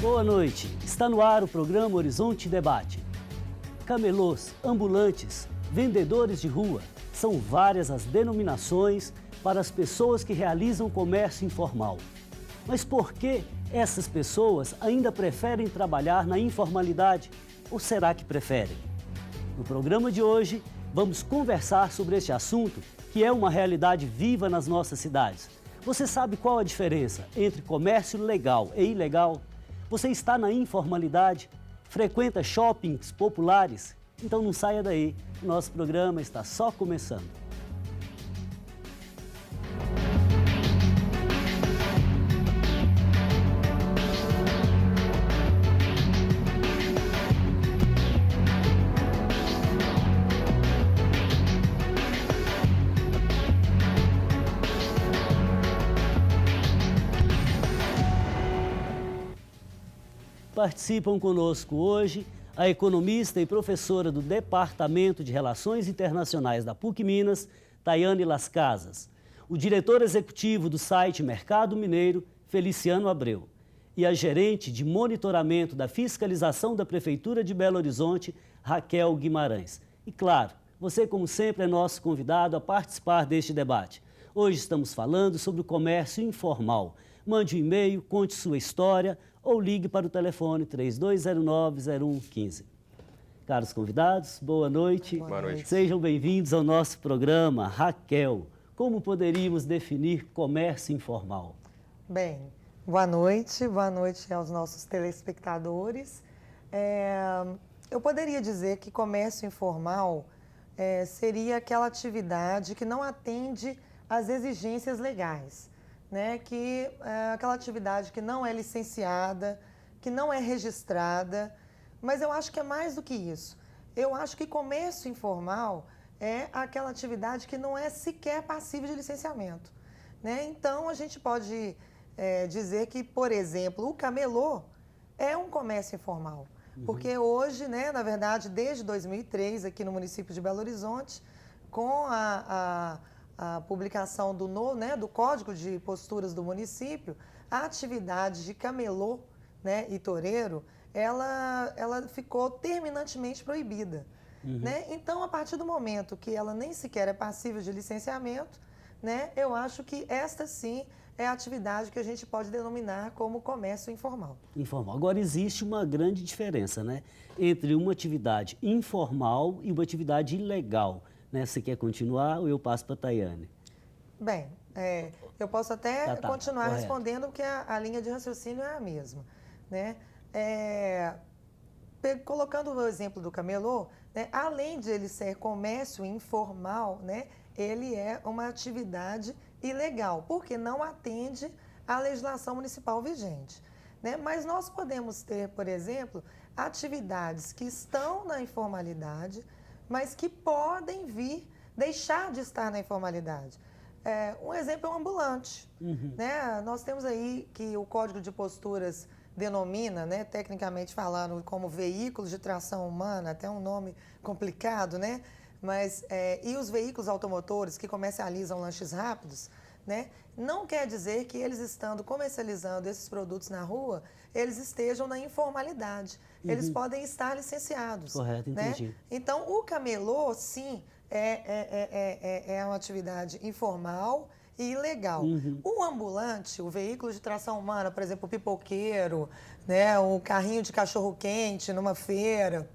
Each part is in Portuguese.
Boa noite. Está no ar o programa Horizonte Debate. Camelôs, ambulantes, vendedores de rua, são várias as denominações para as pessoas que realizam comércio informal. Mas por que essas pessoas ainda preferem trabalhar na informalidade? Ou será que preferem? No programa de hoje, vamos conversar sobre este assunto, que é uma realidade viva nas nossas cidades. Você sabe qual a diferença entre comércio legal e ilegal? Você está na informalidade? Frequenta shoppings populares? Então não saia daí, o nosso programa está só começando. Participam conosco hoje a economista e professora do Departamento de Relações Internacionais da PUC Minas, Tayane Las Casas, o diretor executivo do site Mercado Mineiro, Feliciano Abreu, e a gerente de monitoramento da fiscalização da Prefeitura de Belo Horizonte, Raquel Guimarães. E claro, você, como sempre, é nosso convidado a participar deste debate. Hoje estamos falando sobre o comércio informal. Mande um e-mail, conte sua história ou ligue para o telefone 3209-0115. Caros convidados, boa noite. Boa noite. Sejam bem-vindos ao nosso programa. Raquel, como poderíamos definir comércio informal? Bem, boa noite aos nossos telespectadores. Eu poderia dizer que comércio informal seria aquela atividade que não atende às exigências legais. Né, que é aquela atividade que não é licenciada, que não é registrada, mas eu acho que é mais do que isso. Eu acho que comércio informal é aquela atividade que não é sequer passível de licenciamento. Né? Então, a gente pode dizer que, por exemplo, o camelô é um comércio informal, porque hoje, né, na verdade, desde 2003, aqui no município de Belo Horizonte, com a publicação do Código de Posturas do município, a atividade de camelô, né, e toureiro, ela ficou terminantemente proibida. Né? Então, a partir do momento que ela nem sequer é passível de licenciamento, né, eu acho que esta sim é a atividade que a gente pode denominar como comércio informal. Informal. Agora, existe uma grande diferença, né, entre uma atividade informal e uma atividade ilegal. Você quer continuar ou eu passo para a Tayane? Bem, eu posso até continuar correto. respondendo, porque a linha de raciocínio é a mesma. Né? Colocando o exemplo do camelô, né, além de ele ser comércio informal, né, ele é uma atividade ilegal, porque não atende à legislação municipal vigente. Né? Mas nós podemos ter, por exemplo, atividades que estão na informalidade, mas que podem deixar de estar na informalidade. Um exemplo é o ambulante. Né? Nós temos aí que o Código de Posturas denomina, né, tecnicamente falando, como veículos de tração humana, até um nome complicado, né? Mas, e os veículos automotores que comercializam lanches rápidos, né, não quer dizer que eles estando comercializando esses produtos na rua, eles estejam na informalidade. Eles podem estar licenciados. Correto, entendi. Né? Então, o camelô, sim, é uma atividade informal e ilegal. O ambulante, o veículo de tração humana, por exemplo, o pipoqueiro, né, o carrinho de cachorro-quente numa feira,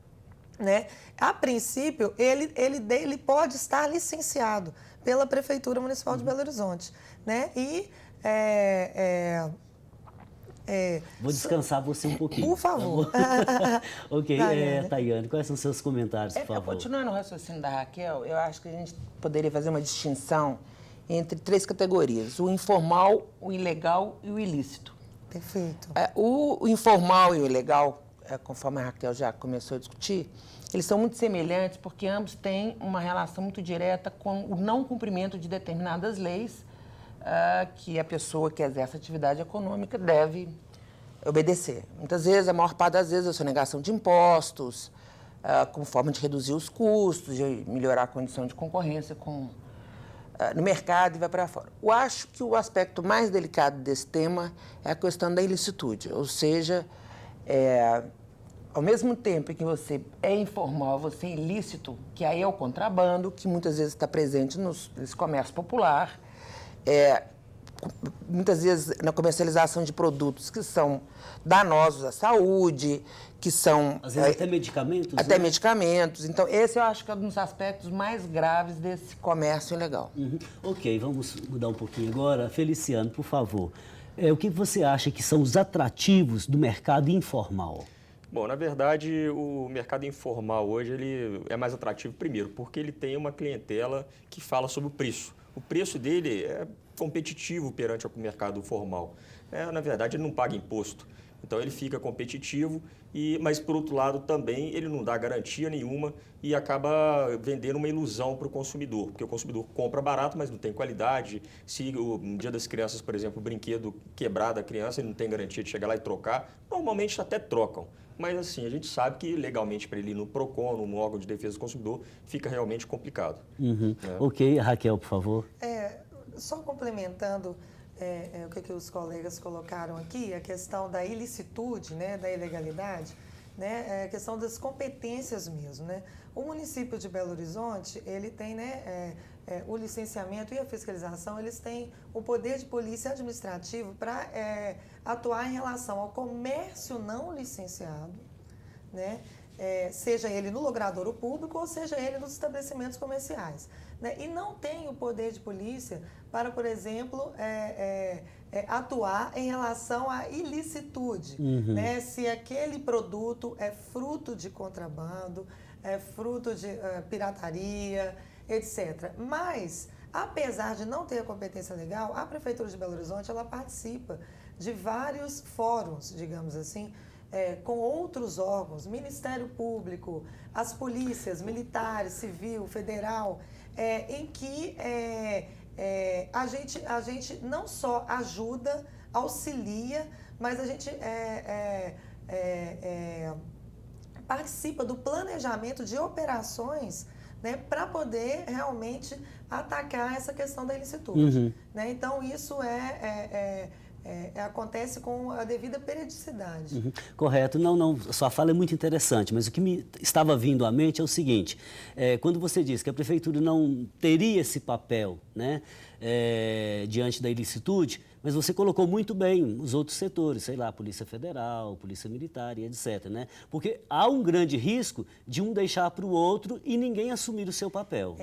né, a princípio, ele pode estar licenciado pela Prefeitura Municipal de Belo Horizonte. Né? E vou descansar você um pouquinho. Por favor. Ok, Tayane, quais são os seus comentários, por favor? Continuando o raciocínio da Raquel, eu acho que a gente poderia fazer uma distinção entre 3 categorias: o informal, o ilegal e o ilícito. Perfeito. O informal e o ilegal, conforme a Raquel já começou a discutir, eles são muito semelhantes porque ambos têm uma relação muito direta com o não cumprimento de determinadas leis que a pessoa que exerce atividade econômica deve obedecer. Muitas vezes, a maior parte das vezes, a sonegação de impostos, como forma de reduzir os custos, de melhorar a condição de concorrência no mercado e vai para fora. Eu acho que o aspecto mais delicado desse tema é a questão da ilicitude, ou seja, Ao mesmo tempo que você é informal, você é ilícito, que aí é o contrabando, que muitas vezes está presente nesse comércio popular, muitas vezes na comercialização de produtos que são danosos à saúde, que são... Às vezes até medicamentos, Até né? medicamentos. Então, esse eu acho que é um dos aspectos mais graves desse comércio ilegal. Uhum. Ok, vamos mudar um pouquinho agora. Feliciano, por favor, o que você acha que são os atrativos do mercado informal? Bom, na verdade, o mercado informal hoje ele é mais atrativo, primeiro, porque ele tem uma clientela que fala sobre o preço. O preço dele é competitivo perante o mercado formal. Na verdade, ele não paga imposto. Então, ele fica competitivo, mas, por outro lado, também ele não dá garantia nenhuma e acaba vendendo uma ilusão para o consumidor, porque o consumidor compra barato, mas não tem qualidade. Se no Dia das Crianças, por exemplo, o brinquedo quebrar da criança, ele não tem garantia de chegar lá e trocar, normalmente até trocam. Mas, assim, a gente sabe que legalmente para ele ir no PROCON, no órgão de defesa do consumidor, fica realmente complicado. Uhum. Ok, Raquel, por favor. Só complementando o que os colegas colocaram aqui, a questão da ilicitude, né, da ilegalidade, né, a questão das competências mesmo, né? O município de Belo Horizonte, ele tem, né, o licenciamento e a fiscalização, eles têm o poder de polícia administrativo para atuar em relação ao comércio não licenciado, né? Seja ele no logradouro público ou seja ele nos estabelecimentos comerciais, né? E não tem o poder de polícia para, por exemplo, atuar em relação à ilicitude, né? Se aquele produto é fruto de contrabando, é fruto de pirataria, etc. Mas, apesar de não ter a competência legal, a Prefeitura de Belo Horizonte ela participa de vários fóruns, digamos assim, com outros órgãos, Ministério Público, as polícias, militares, civil, federal, em que a gente não só ajuda, auxilia, mas a gente participa do planejamento de operações, né, para poder realmente atacar essa questão da ilicitude. Né? Então, isso acontece com a devida periodicidade. Correto. Não, sua fala é muito interessante, mas o que me estava vindo à mente é o seguinte, quando você diz que a Prefeitura não teria esse papel, né, diante da ilicitude, mas você colocou muito bem os outros setores, sei lá, Polícia Federal, Polícia Militar e etc, né? Porque há um grande risco de um deixar para o outro e ninguém assumir o seu papel.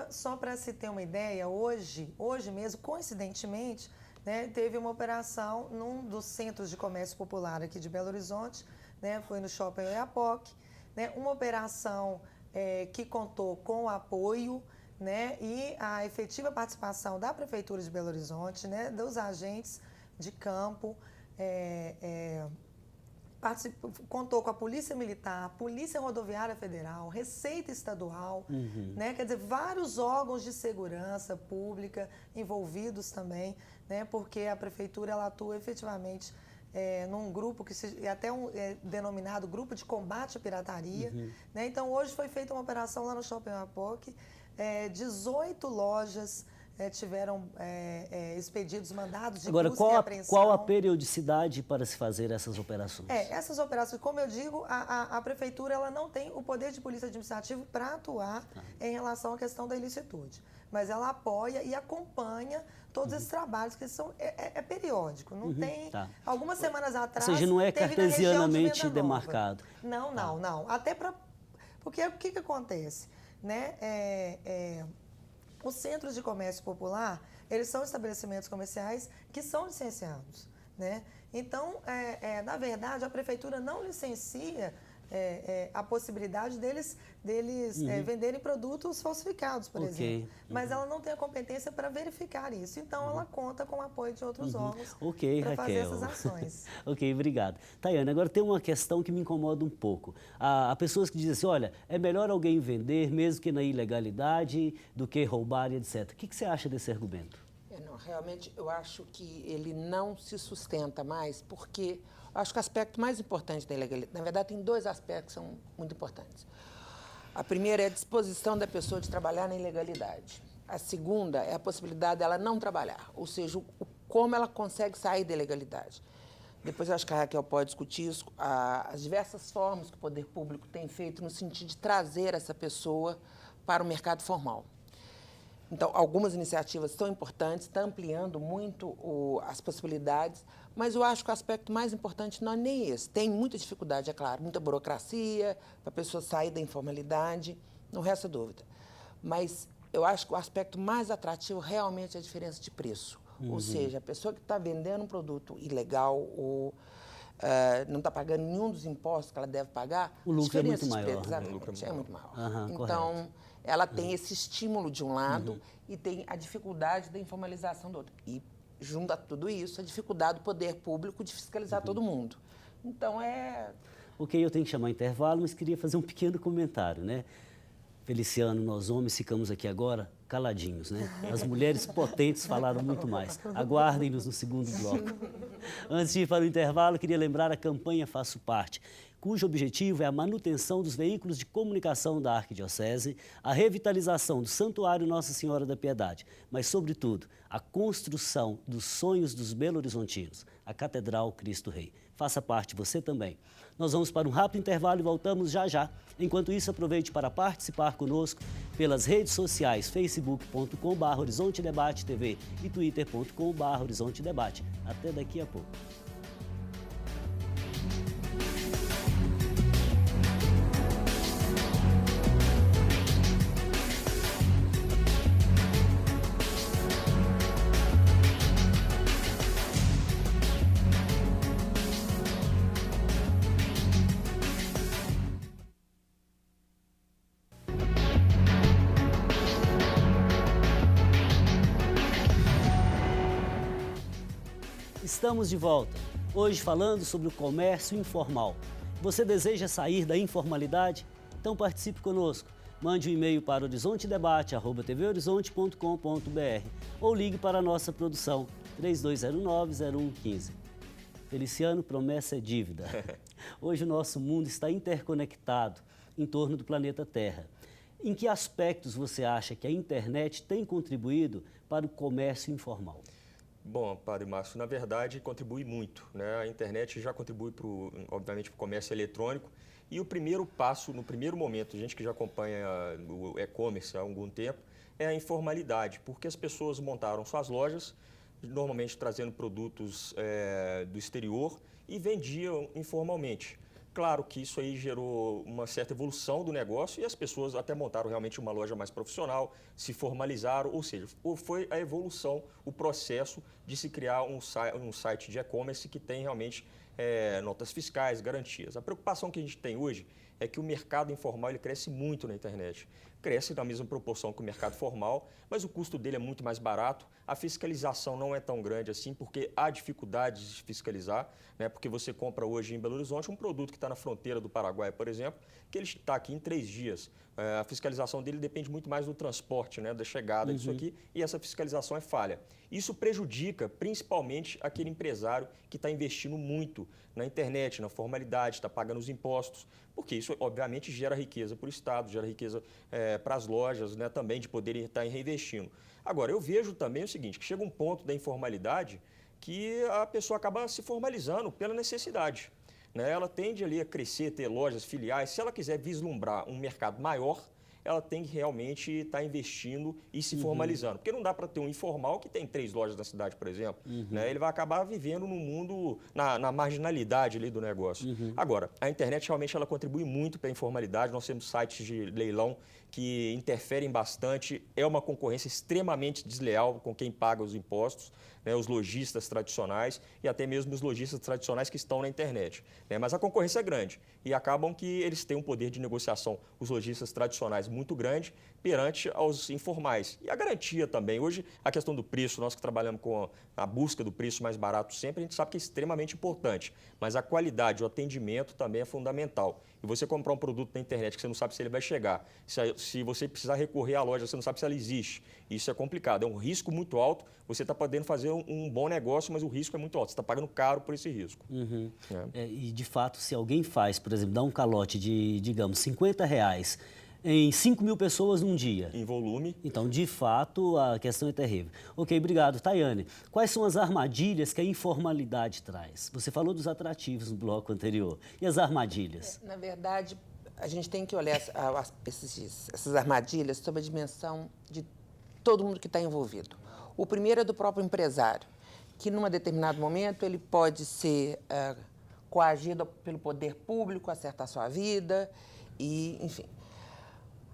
Só para se ter uma ideia, hoje mesmo, coincidentemente, né, teve uma operação num dos centros de comércio popular aqui de Belo Horizonte, né, foi no Shopping Oiapoque, né, uma operação que contou com o apoio, né, e a efetiva participação da Prefeitura de Belo Horizonte, né, dos agentes de campo, contou com a Polícia Militar, Polícia Rodoviária Federal, Receita Estadual, né, quer dizer, vários órgãos de segurança pública envolvidos também, né, porque a Prefeitura ela atua efetivamente num grupo que até denominado Grupo de Combate à Pirataria. Né, então, hoje foi feita uma operação lá no Shopping Oiapoque, 18 lojas tiveram expedidos mandados de busca e apreensão. Qual a periodicidade para se fazer essas operações? Essas operações, como eu digo, a Prefeitura ela não tem o poder de polícia administrativo para atuar em relação à questão da ilicitude. Mas ela apoia e acompanha todos esses trabalhos, que são periódico. Não tem... Algumas semanas atrás... Ou seja, não é cartesianamente de demarcado. Não. Até para... Porque o que acontece? Né? Os centros de comércio popular, eles são estabelecimentos comerciais que são licenciados, né? Então, na verdade, a Prefeitura não licencia a possibilidade deles venderem produtos falsificados, por exemplo. Mas ela não tem a competência para verificar isso. Então, ela conta com o apoio de outros órgãos para fazer essas ações. Ok, obrigado. Tayane, agora tem uma questão que me incomoda um pouco. Há pessoas que dizem assim, olha, é melhor alguém vender, mesmo que na ilegalidade, do que roubar e etc. O que você acha desse argumento? Realmente, eu acho que ele não se sustenta mais, porque eu acho que o aspecto mais importante da ilegalidade, na verdade, tem dois aspectos que são muito importantes. A primeira é a disposição da pessoa de trabalhar na ilegalidade. A segunda é a possibilidade dela não trabalhar, ou seja, como ela consegue sair da ilegalidade. Depois eu acho que a Raquel pode discutir isso, as diversas formas que o poder público tem feito no sentido de trazer essa pessoa para o mercado formal. Então, algumas iniciativas são importantes, está ampliando muito as possibilidades, mas eu acho que o aspecto mais importante não é nem esse. Tem muita dificuldade, é claro, muita burocracia para a pessoa sair da informalidade, não resta dúvida. Mas eu acho que o aspecto mais atrativo realmente é a diferença de preço. Ou seja, a pessoa que está vendendo um produto ilegal ou não está pagando nenhum dos impostos que ela deve pagar, o lucro é muito maior. Exatamente, é muito maior. Então, correto. Ela tem esse estímulo de um lado e tem a dificuldade da informalização do outro. E, junto a tudo isso, a dificuldade do poder público de fiscalizar todo mundo. Então, Ok, eu tenho que chamar intervalo, mas queria fazer um pequeno comentário, né? Feliciano, nós homens ficamos aqui agora caladinhos, né? As mulheres potentes falaram muito mais. Aguardem-nos no segundo bloco. Antes de ir para o intervalo, queria lembrar a campanha Faço Parte, cujo objetivo é a manutenção dos veículos de comunicação da Arquidiocese, a revitalização do Santuário Nossa Senhora da Piedade, mas, sobretudo, a construção dos sonhos dos belo-horizontinos, a Catedral Cristo Rei. Faça parte você também. Nós vamos para um rápido intervalo e voltamos já já. Enquanto isso, aproveite para participar conosco pelas redes sociais facebook.com/Horizonte Debate TV e twitter.com/Horizonte Debate. Até daqui a pouco. Estamos de volta, hoje falando sobre o comércio informal. Você deseja sair da informalidade? Então participe conosco. Mande um e-mail para horizontedebate@tvhorizonte.com.br ou ligue para a nossa produção 3209-0115. Feliciano, promessa é dívida. Hoje o nosso mundo está interconectado em torno do planeta Terra. Em que aspectos você acha que a internet tem contribuído para o comércio informal? Bom, Padre Márcio, na verdade contribui muito, né? A internet já contribui, obviamente, para o comércio eletrônico. E o primeiro passo, no primeiro momento, a gente que já acompanha o e-commerce há algum tempo, é a informalidade, porque as pessoas montaram suas lojas, normalmente trazendo produtos do exterior e vendiam informalmente. Claro que isso aí gerou uma certa evolução do negócio e as pessoas até montaram realmente uma loja mais profissional, se formalizaram, ou seja, foi a evolução, o processo de se criar um site de e-commerce que tem realmente notas fiscais, garantias. A preocupação que a gente tem hoje é que o mercado informal ele cresce muito na internet. Cresce na mesma proporção que o mercado formal, mas o custo dele é muito mais barato, a fiscalização não é tão grande assim, porque há dificuldade de fiscalizar, né? Porque você compra hoje em Belo Horizonte um produto que está na fronteira do Paraguai, por exemplo, que ele está aqui em 3 dias. A fiscalização dele depende muito mais do transporte, né? Da chegada disso aqui, e essa fiscalização é falha. Isso prejudica principalmente aquele empresário que está investindo muito na internet, na formalidade, está pagando os impostos, porque isso obviamente gera riqueza para o Estado, gera riqueza para as lojas, né? Também de poderem estar reinvestindo. Agora, eu vejo também o seguinte, que chega um ponto da informalidade que a pessoa acaba se formalizando pela necessidade, né? Ela tende ali a crescer, ter lojas, filiais. Se ela quiser vislumbrar um mercado maior, ela tem que realmente estar investindo e se formalizando. Porque não dá para ter um informal que tem 3 lojas na cidade, por exemplo. Né? Ele vai acabar vivendo num mundo, na marginalidade ali do negócio. Agora, a internet realmente ela contribui muito para a informalidade. Nós temos sites de leilão que interferem bastante. É uma concorrência extremamente desleal com quem paga os impostos, né? Os lojistas tradicionais e até mesmo os lojistas tradicionais que estão na internet. Né? Mas a concorrência é grande e acabam que eles têm um poder de negociação, os lojistas tradicionais, muito grande perante aos informais. E a garantia também. Hoje, a questão do preço, nós que trabalhamos com a busca do preço mais barato sempre, a gente sabe que é extremamente importante. Mas a qualidade, o atendimento também é fundamental. E você comprar um produto na internet que você não sabe se ele vai chegar, se você precisar recorrer à loja, você não sabe se ela existe. Isso é complicado, é um risco muito alto. Você está podendo fazer um bom negócio, mas o risco é muito alto. Você está pagando caro por esse risco. E, de fato, se alguém faz, por exemplo, dá um calote de, digamos, R$50, em 5 mil pessoas num dia. Em volume. Então, de fato, a questão é terrível. Ok, obrigado. Tayane, quais são as armadilhas que a informalidade traz? Você falou dos atrativos no bloco anterior. E as armadilhas? Na verdade, a gente tem que olhar essas armadilhas sob a dimensão de todo mundo que está envolvido. O primeiro é do próprio empresário, que, num determinado momento, ele pode ser coagido pelo poder público a acertar sua vida, e, enfim.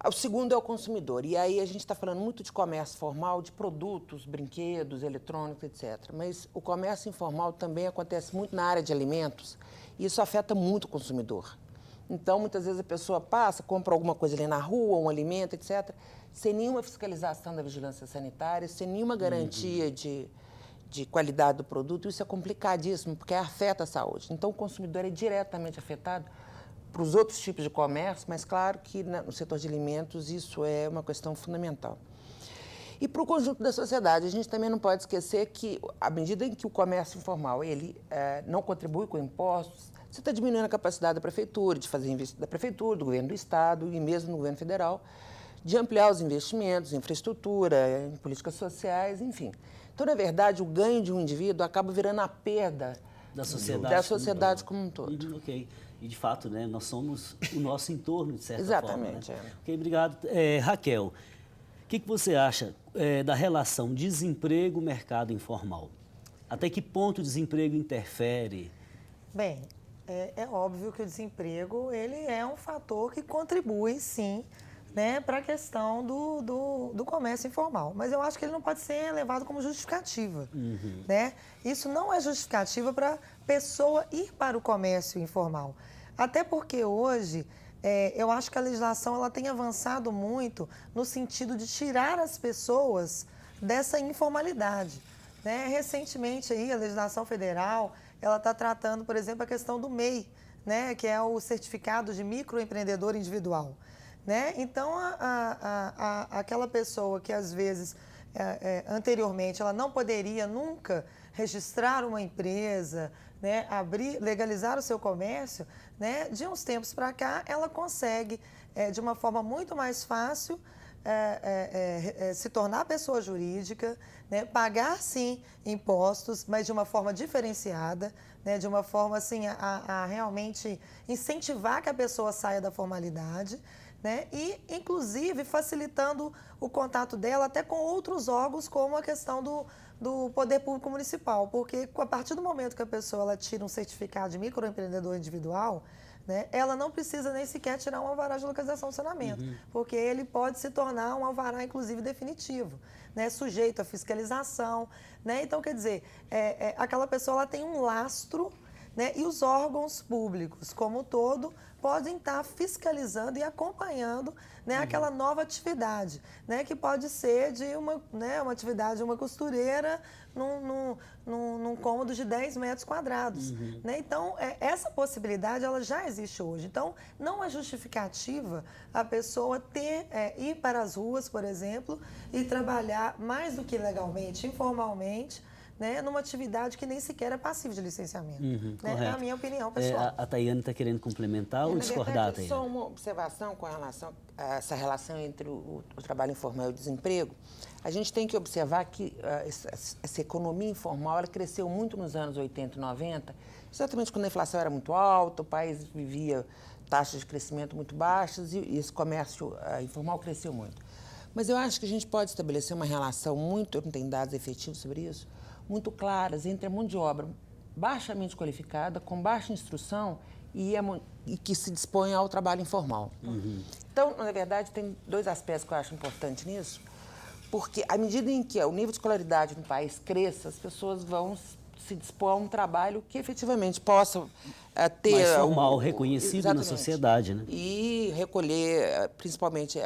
O segundo é o consumidor. E aí a gente está falando muito de comércio formal, de produtos, brinquedos, eletrônicos, etc. Mas o comércio informal também acontece muito na área de alimentos e isso afeta muito o consumidor. Então, muitas vezes a pessoa passa, compra alguma coisa ali na rua, um alimento, etc., sem nenhuma fiscalização da vigilância sanitária, sem nenhuma garantia de qualidade do produto. Isso é complicadíssimo, porque afeta a saúde. Então, o consumidor é diretamente afetado para os outros tipos de comércio, mas claro que no setor de alimentos isso é uma questão fundamental. E para o conjunto da sociedade, a gente também não pode esquecer que, à medida em que o comércio informal ele não contribui com impostos, você está diminuindo a capacidade da prefeitura, de fazer investimento da prefeitura, do governo do estado e mesmo no governo federal, de ampliar os investimentos em infraestrutura, em políticas sociais, enfim. Então, na verdade, o ganho de um indivíduo acaba virando a perda da sociedade como um todo. Ok. E, de fato, né, nós somos o nosso entorno, de certa Exatamente, forma. Né? é. Ok, obrigado. Raquel, o que você acha da relação desemprego-mercado informal? Até que ponto o desemprego interfere? Bem, é óbvio que o desemprego ele é um fator que contribui, sim, né, para a questão do comércio informal. Mas eu acho que ele não pode ser levado como justificativa. Né? Isso não é justificativa para a pessoa ir para o comércio informal. Até porque hoje, eu acho que a legislação ela tem avançado muito no sentido de tirar as pessoas dessa informalidade. Né? Recentemente, aí, a legislação federal ela está tratando, por exemplo, a questão do MEI, né, que é o Certificado de Microempreendedor Individual. Né? Então, aquela pessoa que, às vezes, anteriormente, ela não poderia nunca registrar uma empresa, né, legalizar o seu comércio, né, de uns tempos para cá, ela consegue, de uma forma muito mais fácil, se tornar pessoa jurídica, né, pagar, sim, impostos, mas de uma forma diferenciada, né, de uma forma assim, a realmente incentivar que a pessoa saia da formalidade, né, e, inclusive, facilitando o contato dela até com outros órgãos, como a questão do poder público municipal, porque a partir do momento que a pessoa ela tira um certificado de microempreendedor individual, né, ela não precisa nem sequer tirar um alvará de localização do saneamento, porque ele pode se tornar um alvará, inclusive, definitivo, né, sujeito à fiscalização. Né? Então, quer dizer, aquela pessoa ela tem um lastro, né, e os órgãos públicos, como um todo, podem estar fiscalizando e acompanhando, né, aquela nova atividade, né, que pode ser de uma atividade de uma costureira num cômodo de 10 metros quadrados. Né? Então, essa possibilidade ela já existe hoje. Então, não é justificativa a pessoa ir para as ruas, por exemplo, e trabalhar mais do que legalmente, informalmente, né, numa atividade que nem sequer é passível de licenciamento. Né? É a minha opinião, pessoal. A Tayane está querendo complementar ou discordar, Tayane? Só uma observação com relação a essa relação entre o trabalho informal e o desemprego. A gente tem que observar que essa economia informal ela cresceu muito nos anos 80 e 90, exatamente quando a inflação era muito alta, o país vivia taxas de crescimento muito baixas e esse comércio informal cresceu muito. Mas eu acho que a gente pode estabelecer uma relação eu não tenho dados efetivos sobre isso, muito claras entre a mão de obra baixamente qualificada, com baixa instrução e que se dispõe ao trabalho informal. Então, na verdade, tem dois aspectos que eu acho importantes nisso, porque à medida em que o nível de escolaridade no país cresça, as pessoas vão se dispor a um trabalho que efetivamente possa ter... mais formal, reconhecido na sociedade, né? E recolher, principalmente,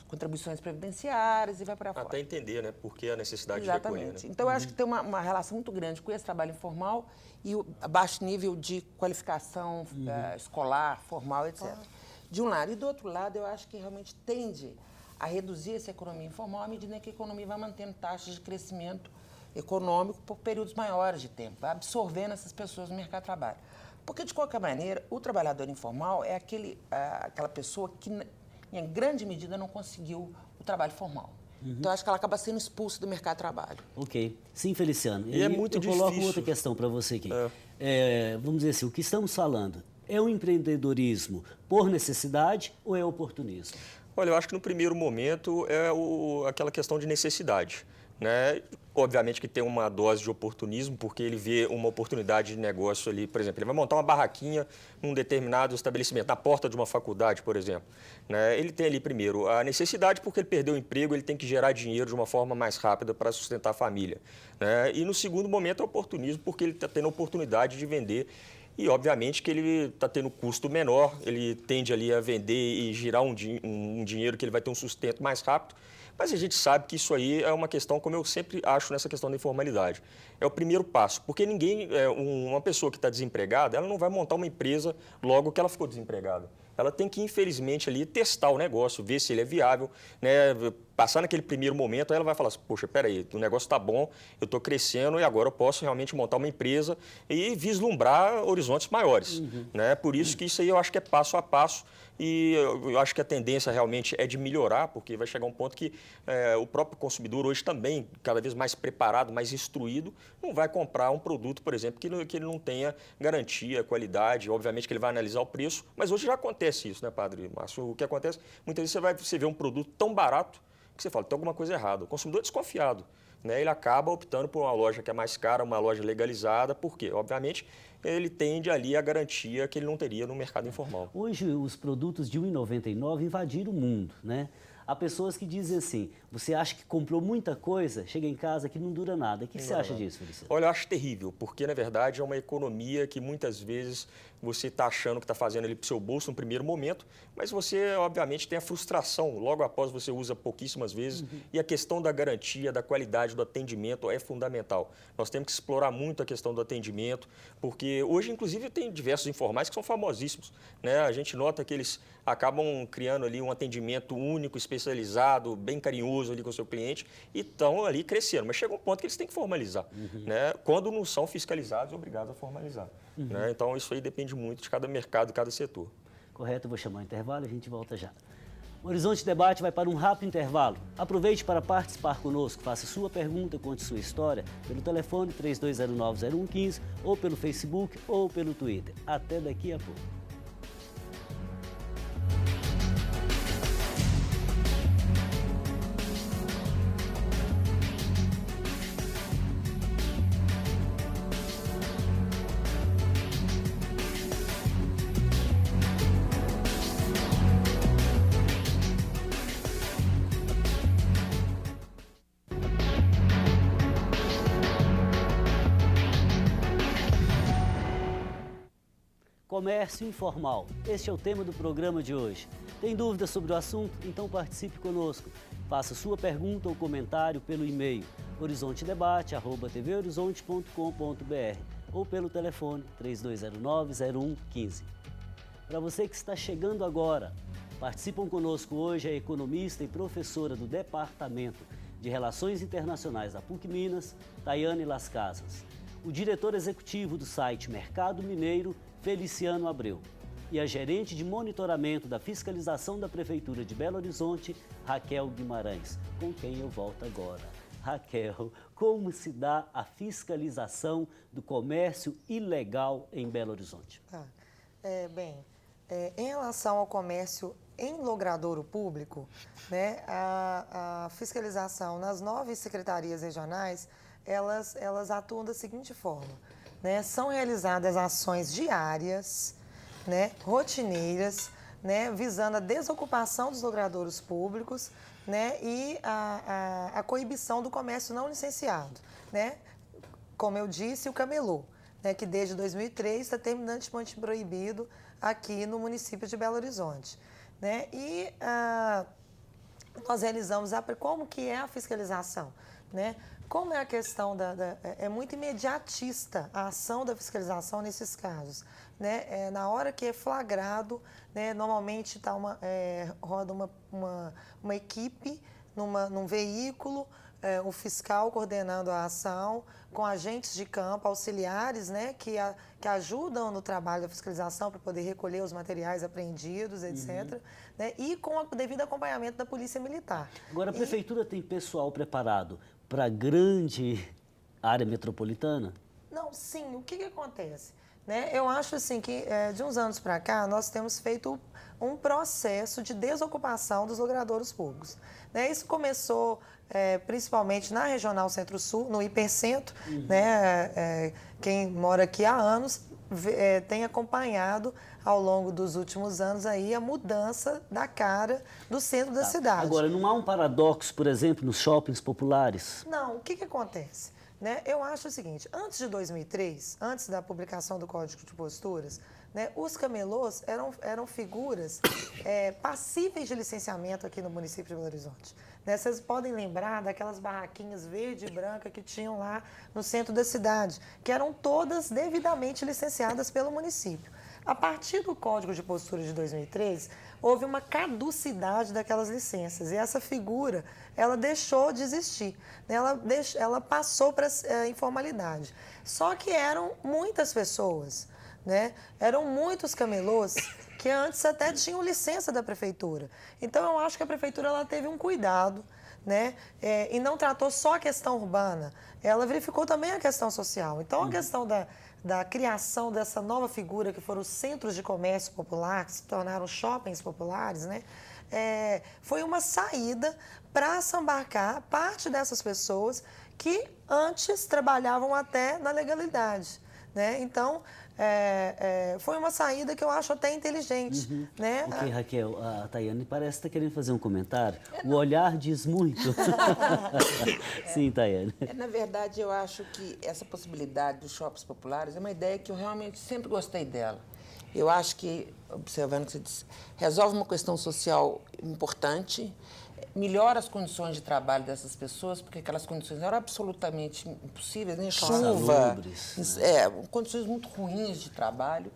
contribuições previdenciárias e vai para fora. Até entender, né? Por que a necessidade de Exatamente. recolher. Né? Então, eu acho que tem uma relação muito grande com esse trabalho informal e o baixo nível de qualificação escolar, formal, etc. De um lado. E do outro lado, eu acho que realmente tende a reduzir essa economia informal à medida que a economia vai mantendo taxas de crescimento econômico por períodos maiores de tempo, absorvendo essas pessoas no mercado de trabalho. Porque, de qualquer maneira, o trabalhador informal é aquela pessoa em grande medida, não conseguiu o trabalho formal. Então, acho que ela acaba sendo expulsa do mercado de trabalho. Ok. Sim, Feliciano. E é muito eu coloco difícil. outra questão para você aqui. Vamos dizer assim, o que estamos falando é o empreendedorismo por necessidade ou é oportunismo? Olha, eu acho que no primeiro momento é aquela questão de necessidade, né? Obviamente que tem uma dose de oportunismo, porque ele vê uma oportunidade de negócio ali, por exemplo, ele vai montar uma barraquinha num determinado estabelecimento, na porta de uma faculdade, por exemplo, né? Ele tem ali primeiro a necessidade, porque ele perdeu o emprego, ele tem que gerar dinheiro de uma forma mais rápida para sustentar a família, né? E no segundo momento é oportunismo, porque ele está tendo a oportunidade de vender. E, obviamente, que ele está tendo custo menor, ele tende ali a vender e girar um dinheiro que ele vai ter um sustento mais rápido. Mas a gente sabe que isso aí é uma questão, como eu sempre acho nessa questão da informalidade. É o primeiro passo, porque uma pessoa que está desempregada, ela não vai montar uma empresa logo que ela ficou desempregada. Ela tem que, infelizmente, ali testar o negócio, ver se ele é viável, né? Passar naquele primeiro momento, aí ela vai falar assim, poxa, peraí, o negócio está bom, eu estou crescendo e agora eu posso realmente montar uma empresa e vislumbrar horizontes maiores, né? Por isso que isso aí eu acho que é passo a passo e eu acho que a tendência realmente é de melhorar, porque vai chegar um ponto que o próprio consumidor hoje também, cada vez mais preparado, mais instruído, não vai comprar um produto, por exemplo, que ele não tenha garantia, qualidade, obviamente que ele vai analisar o preço, mas hoje já acontece isso, né, Padre Márcio? O que acontece, muitas vezes você vê um produto tão barato que você fala, tem alguma coisa errada. O consumidor é desconfiado, né? Ele acaba optando por uma loja que é mais cara, uma loja legalizada, por quê? Obviamente, ele tende ali a garantia que ele não teria no mercado informal. Hoje, os produtos de R$ 1,99 invadiram o mundo, né? Há pessoas que dizem assim, você acha que comprou muita coisa, chega em casa que não dura nada. O que você acha disso, Feliciano? Olha, eu acho terrível, porque, na verdade, é uma economia que muitas vezes você está achando que está fazendo ali para o seu bolso no primeiro momento, mas você, obviamente, tem a frustração logo após você usa pouquíssimas vezes e a questão da garantia, da qualidade do atendimento é fundamental. Nós temos que explorar muito a questão do atendimento, porque hoje, inclusive, tem diversos informais que são famosíssimos, né? A gente nota que eles acabam criando ali um atendimento único, especializado, bem carinhoso ali com o seu cliente e estão ali crescendo. Mas chega um ponto que eles têm que formalizar, né? Quando não são fiscalizados, obrigados a formalizar. Né? Então, isso aí depende muito de cada mercado, de cada setor. Correto, eu vou chamar o intervalo e a gente volta já. O Horizonte Debate vai para um rápido intervalo. Aproveite para participar conosco, faça sua pergunta, conte sua história pelo telefone 3209-0115 ou pelo Facebook ou pelo Twitter. Até daqui a pouco. Comércio informal. Este é o tema do programa de hoje. Tem dúvidas sobre o assunto? Então participe conosco. Faça sua pergunta ou comentário pelo e-mail horizontedebate@tvhorizonte.com.br ou pelo telefone 3209-0115. Para você que está chegando agora, participam conosco hoje a economista e professora do Departamento de Relações Internacionais da PUC Minas, Tayane Las Casas, o diretor executivo do site Mercado Mineiro, Feliciano Abreu, e a gerente de monitoramento da fiscalização da Prefeitura de Belo Horizonte, Raquel Guimarães, com quem eu volto agora. Raquel, como se dá a fiscalização do comércio ilegal em Belo Horizonte? Em relação ao comércio em logradouro público, né, a fiscalização nas 9 secretarias regionais, elas atuam da seguinte forma, né? São realizadas ações diárias, né, rotineiras, né, visando a desocupação dos logradouros públicos, né, e a coibição do comércio não licenciado, né? Como eu disse, o camelô, né, que desde 2003 está terminantemente proibido aqui no município de Belo Horizonte, né? E nós realizamos como que é a fiscalização, né? Como é a questão é muito imediatista a ação da fiscalização nesses casos, né? Na hora que é flagrado, né, normalmente roda uma equipe, num veículo, o fiscal coordenando a ação, com agentes de campo, auxiliares, né, que ajudam no trabalho da fiscalização para poder recolher os materiais apreendidos, etc., né, e com o devido acompanhamento da Polícia Militar. Agora, a Prefeitura tem pessoal preparado para a grande área metropolitana? Não, sim. O que acontece? Né? Eu acho assim que de uns anos para cá nós temos feito um processo de desocupação dos logradouros públicos. Né? Isso começou principalmente na Regional Centro-Sul, no Hipercentro. Né? Quem mora aqui há anos tem acompanhado ao longo dos últimos anos aí a mudança da cara do centro da cidade. Agora, não há um paradoxo, por exemplo, nos shoppings populares? Não, o que acontece? Né? Eu acho o seguinte, antes de 2003, antes da publicação do Código de Posturas, né, os camelôs eram figuras passíveis de licenciamento aqui no município de Belo Horizonte. Né? Vocês podem lembrar daquelas barraquinhas verde e branca que tinham lá no centro da cidade, que eram todas devidamente licenciadas pelo município. A partir do Código de Posturas de 2003, houve uma caducidade daquelas licenças e essa figura ela deixou de existir, né? Ela passou para a informalidade. Só que eram muitas pessoas, né? Eram muitos camelôs que antes até tinham licença da prefeitura. Então eu acho que a prefeitura ela teve um cuidado, né? E não tratou só a questão urbana, ela verificou também a questão social. Então a questão da criação dessa nova figura que foram os centros de comércio popular, que se tornaram shoppings populares, né? Foi uma saída para sambarcar parte dessas pessoas que antes trabalhavam até na legalidade. Né? Então, foi uma saída que eu acho até inteligente. Né? Ok, Raquel, a Tayane parece estar querendo fazer um comentário. O olhar diz muito. Sim, Tayane. Na verdade, eu acho que essa possibilidade dos shoppings populares é uma ideia que eu realmente sempre gostei dela. Eu acho que, observando o que você disse, resolve uma questão social importante, melhora as condições de trabalho dessas pessoas, porque aquelas condições eram absolutamente impossíveis, né? Chuva, condições muito ruins de trabalho,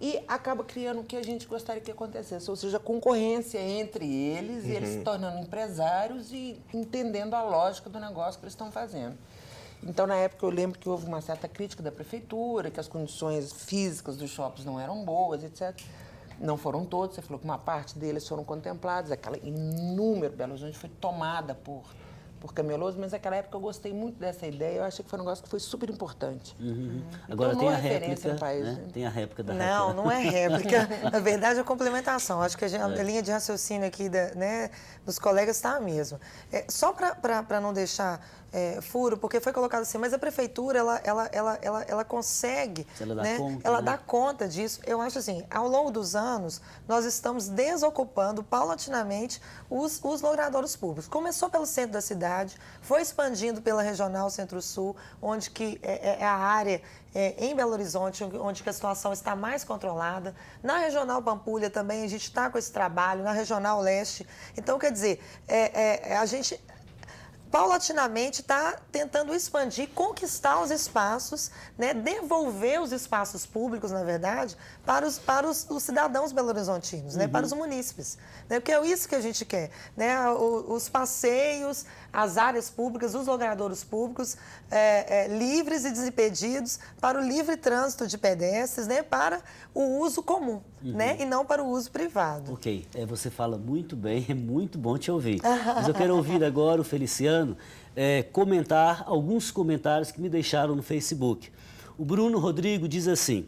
e acaba criando o que a gente gostaria que acontecesse, ou seja, concorrência entre eles, e eles se tornando empresários e entendendo a lógica do negócio que eles estão fazendo. Então, na época, eu lembro que houve uma certa crítica da prefeitura, que as condições físicas dos shoppings não eram boas, etc. Não foram todos, você falou que uma parte deles foram contemplados, aquela inúmero Belo Horizonte foi tomada por camelôs, mas naquela época eu gostei muito dessa ideia, eu achei que foi um negócio que foi super importante. Agora então, tem a referência réplica, no país, né? Tem a réplica da Não, Raquel. não é réplica. Na verdade, é complementação. Acho que a linha de raciocínio aqui né, dos colegas está a mesma. Só para não deixar furo, porque foi colocado assim, mas a prefeitura, ela consegue, Ela dá né, conta, ela né? dá conta disso. Eu acho assim, ao longo dos anos, nós estamos desocupando paulatinamente os logradouros públicos. Começou pelo centro da cidade, foi expandindo pela Regional Centro-Sul, onde que é a área em Belo Horizonte, onde que a situação está mais controlada. Na Regional Pampulha também a gente está com esse trabalho, na Regional Leste. Então, quer dizer, a gente paulatinamente está tentando expandir, conquistar os espaços, né, devolver os espaços públicos, na verdade, para os cidadãos belo-horizontinos, né, para os munícipes. Né, porque é isso que a gente quer. Né, os passeios, as áreas públicas, os logradouros públicos livres e desimpedidos para o livre trânsito de pedestres, né, para o uso comum, né, e não para o uso privado. Ok, você fala muito bem, é muito bom te ouvir. Mas eu quero ouvir agora o Feliciano comentar alguns comentários que me deixaram no Facebook. O Bruno Rodrigo diz assim: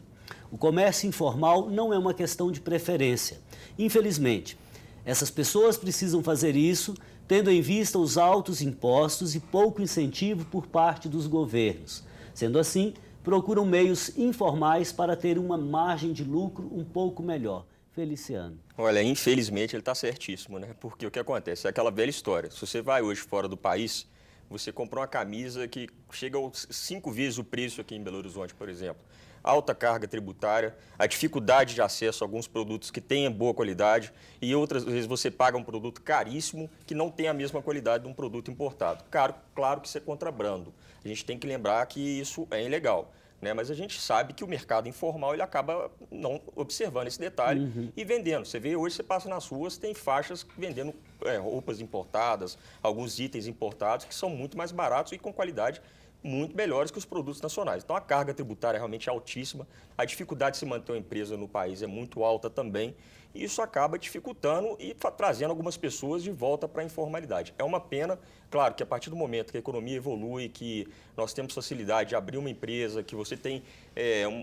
o comércio informal não é uma questão de preferência. Infelizmente, essas pessoas precisam fazer isso tendo em vista os altos impostos e pouco incentivo por parte dos governos. Sendo assim, procuram meios informais para ter uma margem de lucro um pouco melhor. Feliciano. Olha, infelizmente ele está certíssimo, né? Porque o que acontece? É aquela velha história. Se você vai hoje fora do país, você compra uma camisa que chega a 5 vezes o preço aqui em Belo Horizonte, por exemplo. Alta carga tributária, a dificuldade de acesso a alguns produtos que tenham boa qualidade e outras vezes você paga um produto caríssimo que não tem a mesma qualidade de um produto importado. Claro que isso é contrabando. A gente tem que lembrar que isso é ilegal. né? Mas a gente sabe que o mercado informal ele acaba não observando esse detalhe e vendendo. Você vê hoje, você passa nas ruas, tem faixas vendendo roupas importadas, alguns itens importados que são muito mais baratos e com qualidade muito melhores que os produtos nacionais. Então, a carga tributária é realmente altíssima, a dificuldade de se manter uma empresa no país é muito alta também, e isso acaba dificultando e trazendo algumas pessoas de volta para a informalidade. É uma pena, claro, que a partir do momento que a economia evolui, que nós temos facilidade de abrir uma empresa, que você tem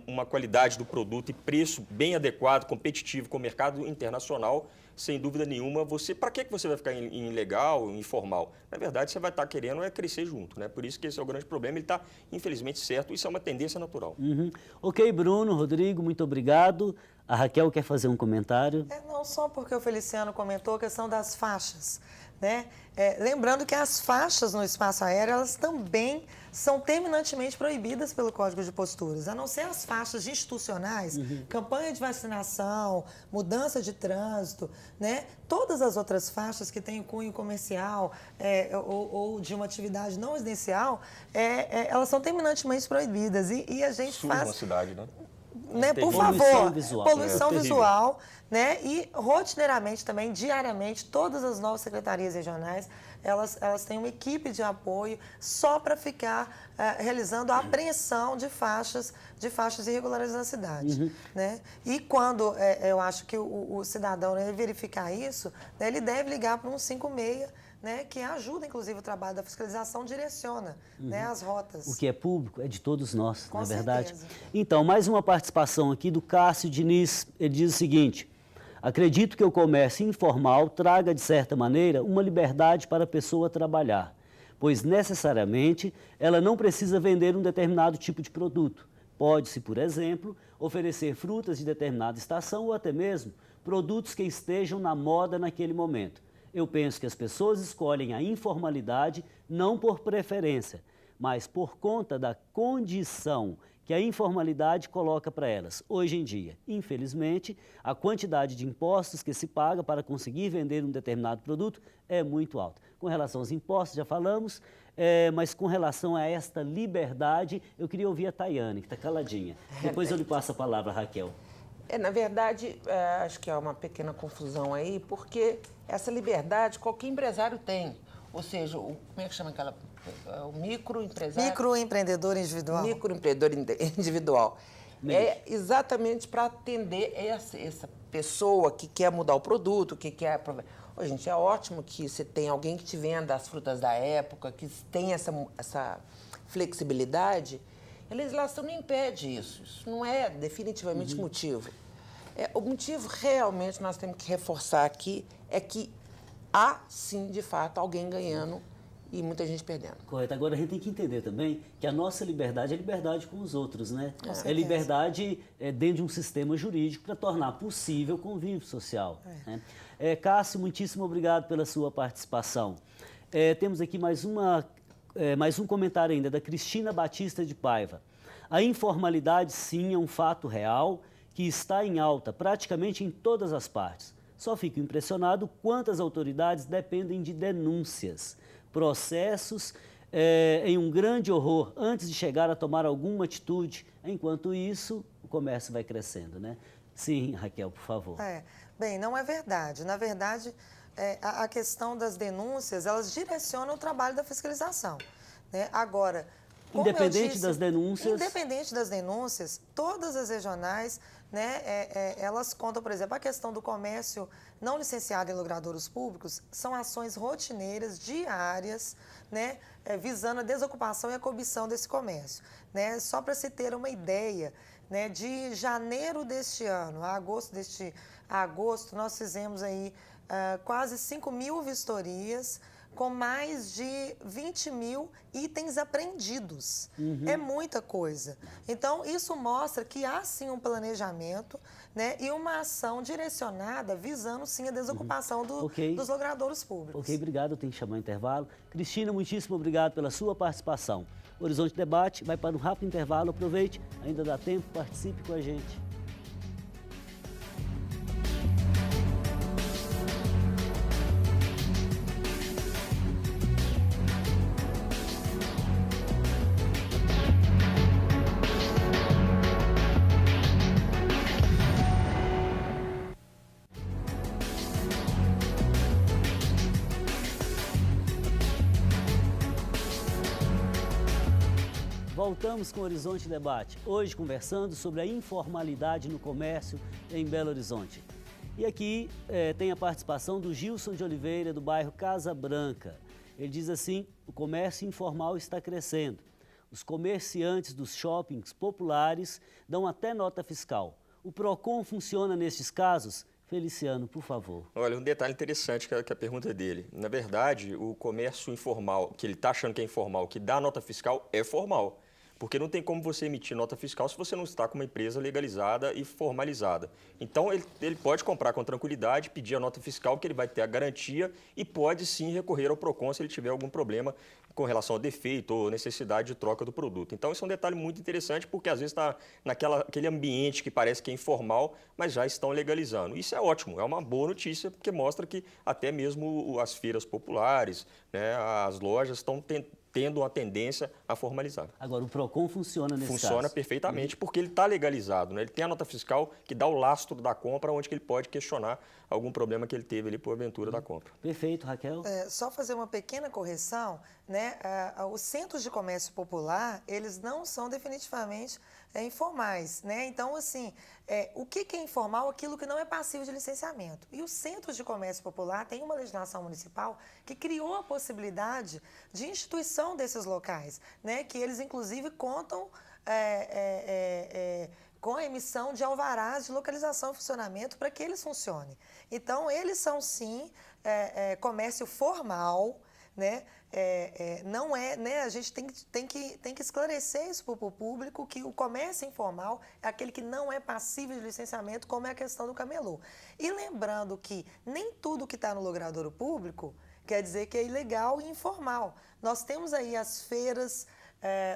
uma qualidade do produto e preço bem adequado, competitivo com o mercado internacional, sem dúvida nenhuma, para que você vai ficar em ilegal, em informal? Na verdade, você vai estar querendo crescer junto, né? Por isso que esse é o grande problema, ele está, infelizmente, certo, isso é uma tendência natural. Ok, Bruno, Rodrigo, muito obrigado. A Raquel quer fazer um comentário? Não só porque o Feliciano comentou a questão das faixas, né? Lembrando que as faixas no espaço aéreo, elas também são terminantemente proibidas pelo Código de Posturas, a não ser as faixas institucionais, campanha de vacinação, mudança de trânsito, né? Todas as outras faixas que têm cunho comercial ou de uma atividade não residencial, elas são terminantemente proibidas e a gente Suja uma cidade, né? Por Poluição favor, visual. poluição terrível. visual, né? E rotineiramente também, diariamente, todas as novas secretarias regionais, elas têm uma equipe de apoio só para ficar realizando a apreensão de faixas irregulares na cidade, né? E quando eu acho que o cidadão, né, verificar isso, né, ele deve ligar para um 156, né, que ajuda, inclusive, o trabalho da fiscalização, direciona, né, as rotas. O que é público é de todos nós, Com não é verdade? certeza. Então, mais uma participação aqui do Cássio Diniz. Ele diz o seguinte: acredito que o comércio informal traga, de certa maneira, uma liberdade para a pessoa trabalhar, pois necessariamente ela não precisa vender um determinado tipo de produto. Pode-se, por exemplo, oferecer frutas de determinada estação ou até mesmo produtos que estejam na moda naquele momento. Eu penso que as pessoas escolhem a informalidade não por preferência, mas por conta da condição que a informalidade coloca para elas. Hoje em dia, infelizmente, a quantidade de impostos que se paga para conseguir vender um determinado produto é muito alta. Com relação aos impostos, já falamos, mas com relação a esta liberdade, eu queria ouvir a Tayane, que está caladinha. Depois eu lhe passo a palavra, Raquel. Na verdade, acho que há uma pequena confusão aí, porque essa liberdade qualquer empresário tem. Ou seja, como é que chama aquela... O microempresário... Microempreendedor individual. Microempreendedor individual. É exatamente para atender essa pessoa que quer mudar o produto, que quer... Ô, gente, é ótimo que você tem alguém que te venda as frutas da época, que tem essa flexibilidade. A legislação não impede isso. Isso não é definitivamente motivo. O motivo realmente nós temos que reforçar aqui é que há, sim, de fato, alguém ganhando e muita gente perdendo. Correto. Agora a gente tem que entender também que a nossa liberdade é liberdade com os outros, né? certeza. É liberdade dentro de um sistema jurídico para tornar possível o convívio social. Né? Cássio, muitíssimo obrigado pela sua participação. Temos aqui mais um comentário ainda da Cristina Batista de Paiva. A informalidade, sim, é um fato real que está em alta praticamente em todas as partes. Só fico impressionado quantas autoridades dependem de denúncias, processos em um grande horror antes de chegar a tomar alguma atitude. Enquanto isso, o comércio vai crescendo, né? Sim, Raquel, por favor. Bem, não é verdade. Na verdade, a questão das denúncias, elas direcionam o trabalho da fiscalização, né? Agora, como Independente das denúncias... Independente das denúncias, todas as regionais, né, elas contam, por exemplo, a questão do comércio não licenciado em logradouros públicos, são ações rotineiras, diárias, né, visando a desocupação e a coerção desse comércio, né? Só para se ter uma ideia, né, de janeiro deste ano a agosto, nós fizemos aí quase 5.000 vistorias, com mais de 20.000 itens apreendidos. É muita coisa. Então, isso mostra que há, sim, um planejamento, né, e uma ação direcionada visando, sim, a desocupação dos logradouros públicos. Ok, obrigado. Eu tenho que chamar o intervalo. Cristina, muitíssimo obrigado pela sua participação. Horizonte Debate vai para um rápido intervalo. Aproveite, ainda dá tempo, participe com a gente. voltamos com o Horizonte Debate, hoje conversando sobre a informalidade no comércio em Belo Horizonte. E aqui tem a participação do Gilson de Oliveira, do bairro Casa Branca. Ele diz assim: o comércio informal está crescendo. Os comerciantes dos shoppings populares dão até nota fiscal. O PROCON funciona nestes casos? Feliciano, por favor. Olha, um detalhe interessante que a pergunta dele. Na verdade, o comércio informal, que ele está achando que é informal, que dá nota fiscal, é formal. Porque não tem como você emitir nota fiscal se você não está com uma empresa legalizada e formalizada. Então, ele pode comprar com tranquilidade, pedir a nota fiscal, que ele vai ter a garantia e pode sim recorrer ao PROCON se ele tiver algum problema com relação ao defeito ou necessidade de troca do produto. Então, isso é um detalhe muito interessante, porque às vezes está naquele ambiente que parece que é informal, mas já estão legalizando. Isso é ótimo, é uma boa notícia, porque mostra que até mesmo as feiras populares, né, as lojas estão tendo uma tendência a formalizar. Agora, o PROCON funciona nesse caso? Funciona perfeitamente, porque ele está legalizado, né? Ele tem a nota fiscal que dá o lastro da compra, onde que ele pode questionar algum problema que ele teve ali por aventura da compra. Perfeito, Raquel. Só fazer uma pequena correção, né? Os centros de comércio popular, eles não são definitivamente informais, né? Então, assim, o que é informal? Aquilo que não é passivo de licenciamento. E os centros de comércio popular têm uma legislação municipal que criou a possibilidade de instituição desses locais, né? Que eles, inclusive, contam com a emissão de alvarás de localização e funcionamento para que eles funcionem. Então, eles são, sim, comércio formal, né? Não é, né? A gente tem que esclarecer isso para o público, que o comércio informal é aquele que não é passível de licenciamento, como é a questão do camelô. E lembrando que nem tudo que está no logradouro público quer dizer que é ilegal e informal. Nós temos aí as feiras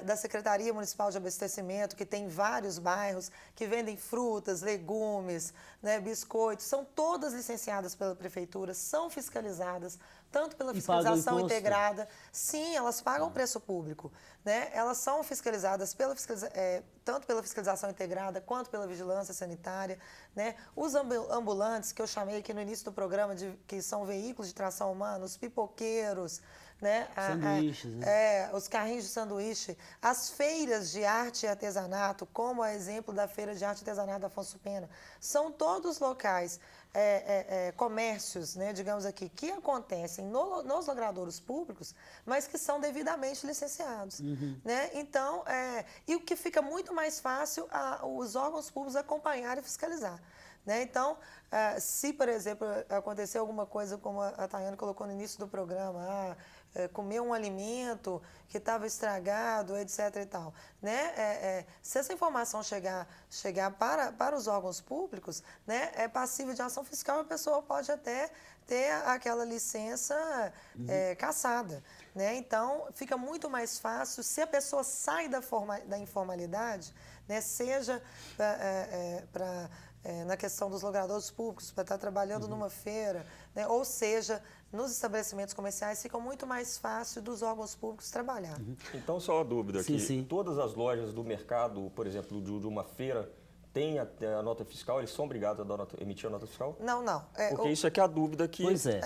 da Secretaria Municipal de Abastecimento, que tem vários bairros que vendem frutas, legumes, né, biscoitos, são todas licenciadas pela Prefeitura, são fiscalizadas, tanto pela fiscalização integrada. Sim, elas pagam preço público, né? Elas são fiscalizadas tanto pela fiscalização integrada quanto pela vigilância sanitária, né? Os ambulantes, que eu chamei aqui no início do programa, que são veículos de tração humana, os pipoqueiros, né? Sanduíches, né? Os carrinhos de sanduíche, as feiras de arte e artesanato, como a exemplo da Feira de Arte e Artesanato da Afonso Pena, são todos locais, comércios, né, digamos aqui, que acontecem nos logradouros públicos, mas que são devidamente licenciados. Né? Então, e o que fica muito mais fácil os órgãos públicos acompanhar e fiscalizar. Né? Então, se, por exemplo, acontecer alguma coisa, como a Tayane colocou no início do programa, comer um alimento que estava estragado, etc. e tal, né? Se essa informação chegar para os órgãos públicos, né, é passível de ação fiscal, a pessoa pode até ter aquela licença cassada. Né? Então, fica muito mais fácil se a pessoa sai da informalidade, né, seja na questão dos logradouros públicos, para estar trabalhando numa feira, né? Ou seja, nos estabelecimentos comerciais, fica muito mais fácil dos órgãos públicos trabalhar. Então, só uma dúvida aqui. Sim. Todas as lojas do mercado, por exemplo, de uma feira, têm a nota fiscal? Eles são obrigados a emitir a nota fiscal? Não. Porque isso aqui é a dúvida que... Pois é.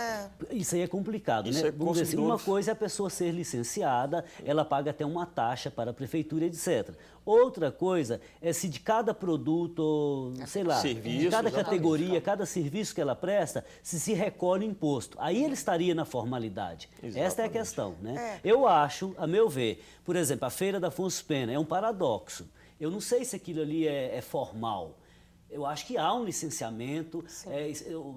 Isso aí é complicado, isso né? Vamos dizer assim, uma coisa é a pessoa ser licenciada, ela paga até uma taxa para a prefeitura, etc. Outra coisa é se de cada produto, sei lá, serviço, de cada exatamente, categoria, cada serviço que ela presta, se recolhe o imposto. Aí ele estaria na formalidade. Exatamente. Esta é a questão, né? Eu acho, a meu ver, por exemplo, a Feira da Afonso Pena é um paradoxo. Eu não sei se aquilo ali é formal. Eu acho que há um licenciamento,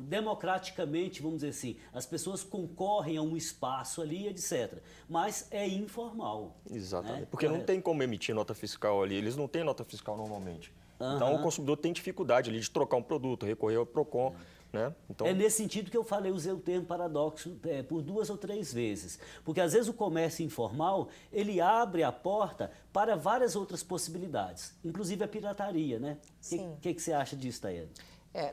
democraticamente, vamos dizer assim, as pessoas concorrem a um espaço ali, etc. Mas é informal. Exatamente, né? porque não tem como emitir nota fiscal ali, eles não têm nota fiscal normalmente. Então, o consumidor tem dificuldade ali de trocar um produto, recorrer ao PROCON. Né? Então... É nesse sentido que eu usei o termo paradoxo por 2 ou 3 vezes. Porque às vezes o comércio informal, ele abre a porta para várias outras possibilidades, inclusive a pirataria, né? O que você acha disso, Tayane?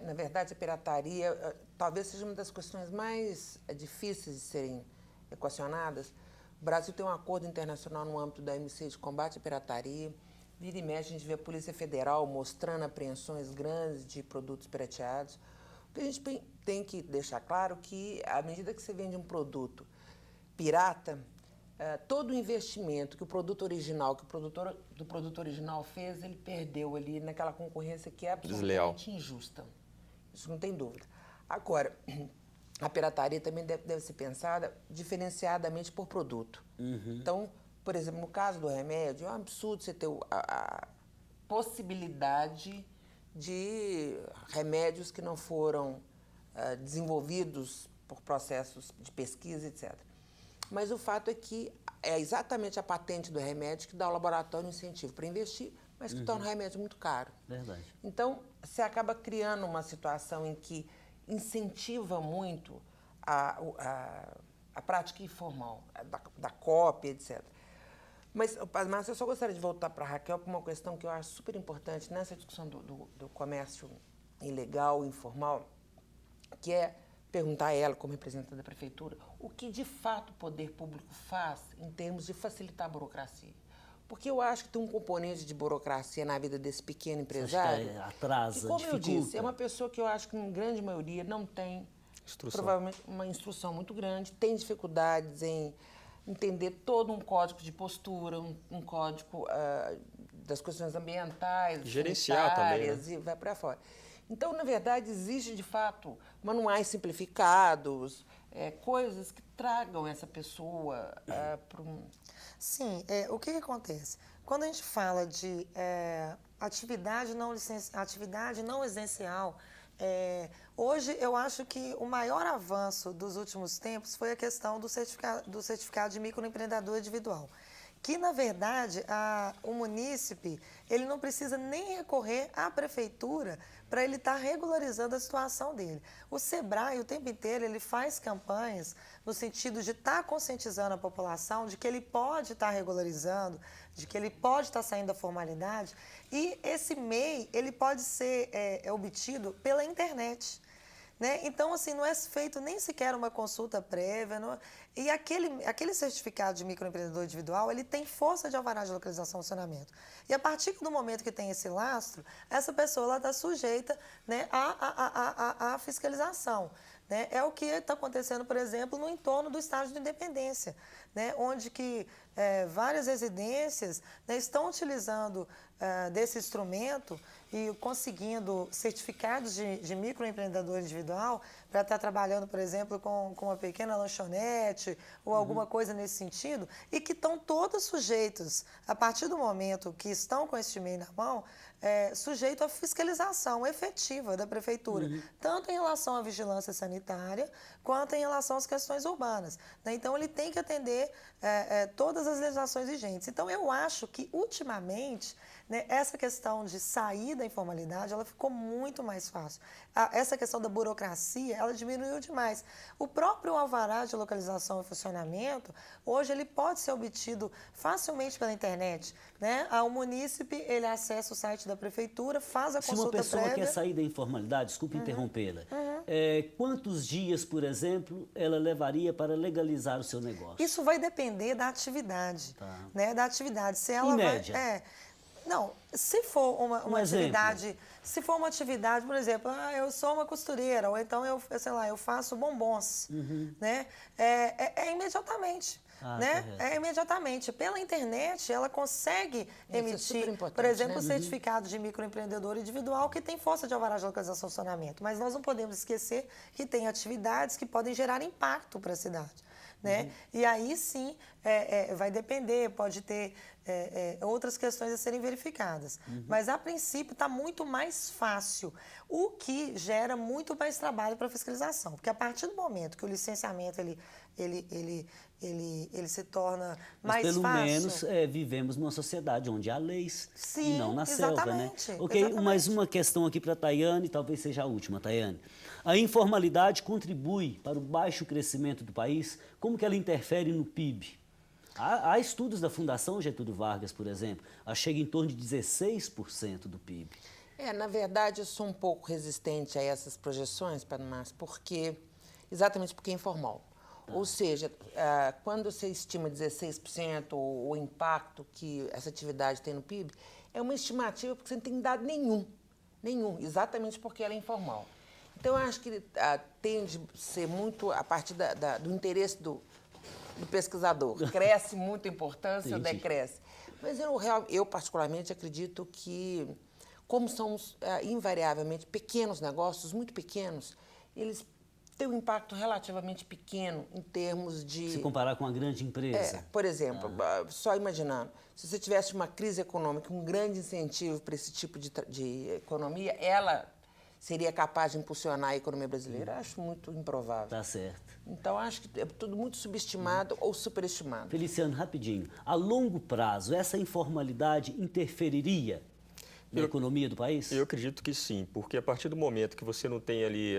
Na verdade, a pirataria talvez seja uma das questões mais difíceis de serem equacionadas. O Brasil tem um acordo internacional no âmbito da OMC de combate à pirataria. Vira e mexe, a gente vê a Polícia Federal mostrando apreensões grandes de produtos pirateados. O que a gente tem que deixar claro que, à medida que você vende um produto pirata, todo o investimento que o produto original, que o produtor do produto original fez, ele perdeu ali naquela concorrência que é absolutamente injusta. Isso não tem dúvida. Agora, a pirataria também deve ser pensada diferenciadamente por produto. Então, por exemplo, no caso do remédio, é um absurdo você ter a possibilidade de remédios que não foram desenvolvidos por processos de pesquisa, etc. Mas o fato é que é exatamente a patente do remédio que dá ao laboratório um incentivo para investir, mas que torna o remédio muito caro. Verdade. Então, você acaba criando uma situação em que incentiva muito a prática informal, da cópia, etc. Mas, Márcia, eu só gostaria de voltar para a Raquel para uma questão que eu acho super importante nessa discussão do comércio ilegal, informal, que é perguntar a ela, como representante da prefeitura, o que de fato o poder público faz em termos de facilitar a burocracia. Porque eu acho que tem um componente de burocracia na vida desse pequeno empresário. Você acha que atrasa, que, como dificulta? eu disse, é uma pessoa que eu acho que, em grande maioria, não tem, provavelmente, uma instrução muito grande, tem dificuldades em entender todo um código de postura, um código das questões ambientais, gerenciar sanitárias, também, né? E vai para fora. Então, na verdade, existe, de fato, manuais simplificados, coisas que tragam essa pessoa para um... Sim, o que acontece? Quando a gente fala de atividade não essencial, hoje eu acho que o maior avanço dos últimos tempos foi a questão do certificado de microempreendedor individual. Que, na verdade, o munícipe ele não precisa nem recorrer à prefeitura para ele estar regularizando a situação dele. O SEBRAE, o tempo inteiro, ele faz campanhas no sentido de estar conscientizando a população de que ele pode estar regularizando, de que ele pode estar saindo da formalidade, e esse MEI ele pode ser obtido pela internet. Né? Então, assim, não é feito nem sequer uma consulta prévia. E aquele certificado de microempreendedor individual, ele tem força de alvará de localização e funcionamento. E a partir do momento que tem esse lastro, essa pessoa está sujeita, né, à fiscalização. Né? É o que está acontecendo, por exemplo, no entorno do estádio de Independência, né? Onde que várias residências, né, estão utilizando desse instrumento e conseguindo certificados de microempreendedor individual para estar trabalhando, por exemplo, com uma pequena lanchonete ou alguma coisa nesse sentido, e que estão todos sujeitos, a partir do momento que estão com esse MEI na mão, sujeito à fiscalização efetiva da prefeitura, tanto em relação à vigilância sanitária, quanto em relação às questões urbanas. Né? Então, ele tem que atender todas as legislações vigentes. Então, eu acho que, ultimamente, né, essa questão de sair da informalidade, ela ficou muito mais fácil. Essa questão da burocracia, ela diminuiu demais. O próprio alvará de localização e funcionamento, hoje, ele pode ser obtido facilmente pela internet. Né? O munícipe, ele acessa o site da prefeitura, faz a consulta prévia. Se uma pessoa quer sair da informalidade, desculpe interrompê-la, quantos dias, por exemplo, ela levaria para legalizar o seu negócio? Isso vai depender da atividade. Tá. Né? Da atividade. Se ela em média? Não, se for uma atividade, se for uma atividade, por exemplo, eu sou uma costureira, ou então eu faço bombons, né? Imediatamente. Né? Imediatamente. Pela internet, ela consegue emitir, por exemplo, o certificado de microempreendedor individual que tem força de alvará de localização e funcionamento. Mas nós não podemos esquecer que tem atividades que podem gerar impacto para a cidade. Né? E aí sim vai depender, pode ter outras questões a serem verificadas. Mas a princípio está muito mais fácil, o que gera muito mais trabalho para a fiscalização. Porque a partir do momento que o licenciamento ele se torna mais fácil. Mas pelo menos vivemos numa sociedade onde há leis. Sim, e não na selva, né? Ok, exatamente. Mais uma questão aqui para a Tayane, talvez seja a última, Tayane. A informalidade contribui para o baixo crescimento do país? Como que ela interfere no PIB? Há estudos da Fundação Getúlio Vargas, por exemplo, chega em torno de 16% do PIB. Na verdade, eu sou um pouco resistente a essas projeções, Padre Márcio, exatamente porque é informal. Tá. Ou seja, quando você estima 16% o impacto que essa atividade tem no PIB, é uma estimativa porque você não tem dado nenhum, exatamente porque ela é informal. Então, eu acho que tende a ser muito a partir do interesse do pesquisador. Cresce muito a importância ou Entendi. decresce? Mas eu particularmente acredito que, como somos invariavelmente pequenos negócios, muito pequenos, eles têm um impacto relativamente pequeno em termos de... Se comparar com uma grande empresa. Por exemplo, só imaginando, se você tivesse uma crise econômica, um grande incentivo para esse tipo de economia, ela seria capaz de impulsionar a economia brasileira? Acho muito improvável. Tá certo. Então, acho que é tudo muito subestimado ou superestimado. Feliciano, rapidinho. A longo prazo, essa informalidade interferiria na economia do país? Eu acredito que sim, porque a partir do momento que você não tem ali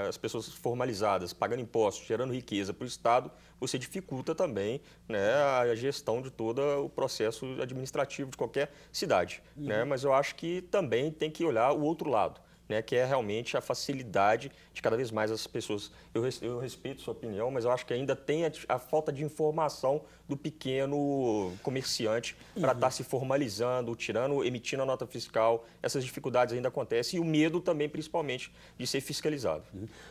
as pessoas formalizadas, pagando impostos, gerando riqueza para o Estado, você dificulta também, né, a gestão de todo o processo administrativo de qualquer cidade. Né? Mas eu acho que também tem que olhar o outro lado, né, que é realmente a facilidade de cada vez mais as pessoas. Eu respeito sua opinião, mas eu acho que ainda tem a falta de informação do pequeno comerciante para estar se formalizando, emitindo a nota fiscal. Essas dificuldades ainda acontecem e o medo também, principalmente, de ser fiscalizado.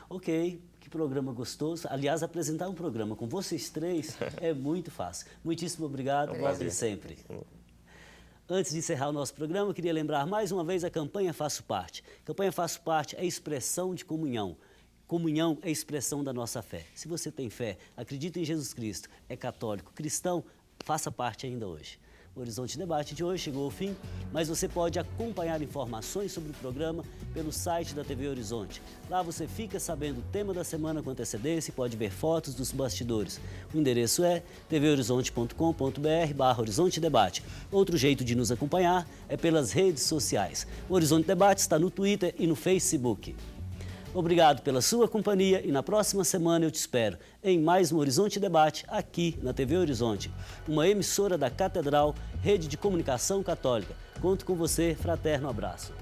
Ok, que programa gostoso. Aliás, apresentar um programa com vocês três é muito fácil. Muitíssimo obrigado, volte sempre. Antes de encerrar o nosso programa, eu queria lembrar mais uma vez a campanha Faço Parte. A campanha Faço Parte é expressão de comunhão. Comunhão é expressão da nossa fé. Se você tem fé, acredita em Jesus Cristo, é católico, cristão, faça parte ainda hoje. O Horizonte Debate de hoje chegou ao fim, mas você pode acompanhar informações sobre o programa pelo site da TV Horizonte. Lá você fica sabendo o tema da semana com antecedência e pode ver fotos dos bastidores. O endereço é tvhorizonte.com.br/Horizonte Debate. Outro jeito de nos acompanhar é pelas redes sociais. O Horizonte Debate está no Twitter e no Facebook. Obrigado pela sua companhia e na próxima semana eu te espero em mais um Horizonte Debate aqui na TV Horizonte, uma emissora da Catedral, Rede de Comunicação Católica. Conto com você, fraterno abraço.